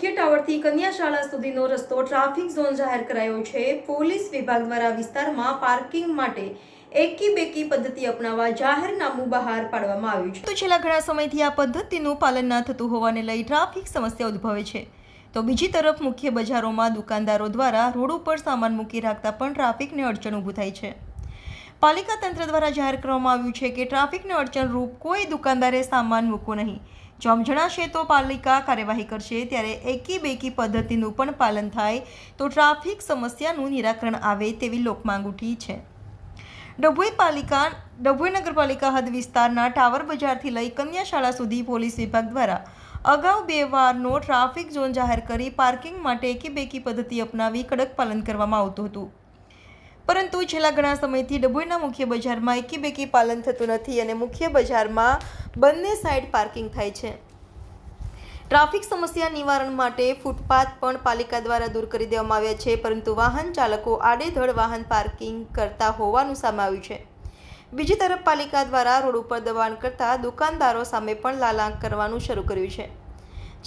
મુખ્ય ટાવરથી કન્યા શાળા સુધીનો રસ્તો ટ્રાફિક ઝોન જાહેર કરાયો છે। પોલીસ વિભાગ દ્વારા વિસ્તારમાં પાર્કિંગ માટે એકી બેકી પદ્ધતિ અપનાવવા જાહેરનામું બહાર પાડવામાં આવ્યું છે। તો છેલ્લા ઘણા સમયથી આ પદ્ધતિનું પાલન ન થતું હોવાને લઈ ટ્રાફિક સમસ્યા ઉદ્ભવે છે। તો બીજી તરફ મુખ્ય બજારોમાં દુકાનદારો દ્વારા રોડ ઉપર સામાન મૂકી રાખતા પણ ટ્રાફિકને અડચણ ઊભું થાય છે। પાલિકા તંત્ર દ્વારા જાહેર કરવામાં આવ્યું છે કે ટ્રાફિકને અડચણરૂપ કોઈ દુકાનદારે સામાન મૂકવું નહીં। જો આમ જણાશે તો પાલિકા કાર્યવાહી કરશે। ત્યારે એકી બેકી પદ્ધતિનું પણ પાલન થાય તો ટ્રાફિક સમસ્યાનું નિરાકરણ આવે તેવી લોકમાંગ ઉઠી છે। ડભોઈ નગરપાલિકા હદ વિસ્તારના ટાવર બજારથી લઈ કન્યા શાળા સુધી પોલીસ વિભાગ દ્વારા અગાઉ 2 વારનો ટ્રાફિક ઝોન જાહેર કરી પાર્કિંગ માટે એકી બેકી પદ્ધતિ અપનાવી કડક પાલન કરવામાં આવતું હતું, પરંતુ છેલ્લા ઘણા સમયથી ડભોઈના મુખ્ય બજારમાં એકી બેકી પાલન થતું નથી અને મુખ્ય બજારમાં બંને સાઈડ પાર્કિંગ થાય છે। ટ્રાફિક સમસ્યા નિવારણ માટે ફૂટપાથ પણ પાલિકા દ્વારા દૂર કરી દેવામાં આવ્યા છે, પરંતુ વાહન ચાલકો આડેધડ વાહન પાર્કિંગ કરતા હોવાનું સામે આવ્યું છે। બીજી તરફ પાલિકા દ્વારા રોડ ઉપર દબાણ કરતા દુકાનદારો સામે પણ લાલાંક કરવાનું શરૂ કર્યું છે।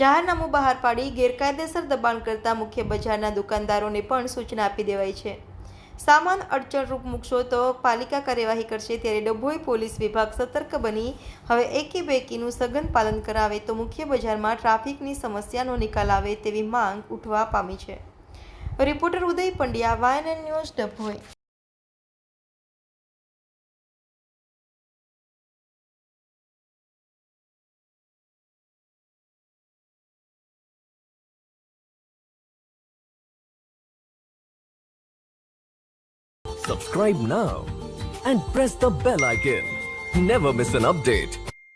જાહેરનામું બહાર પાડી ગેરકાયદેસર દબાણ કરતા મુખ્ય બજારના દુકાનદારોને પણ સૂચના આપી દેવાઈ છે। સામાન અડચણરૂપ મૂકશો તો પાલિકા કાર્યવાહી કરશે। ત્યારે ડભોઈ પોલીસ વિભાગ સતર્ક બની હવે એકી બેકીનું સઘન પાલન કરાવે તો મુખ્ય બજારમાં ટ્રાફિકની સમસ્યાનો નિકાલ આવે તેવી માંગ ઉઠવા પામી છે। Reporter Uday Pandya, YNN news, Dabhoi. Subscribe now and press the bell icon. Never miss an update.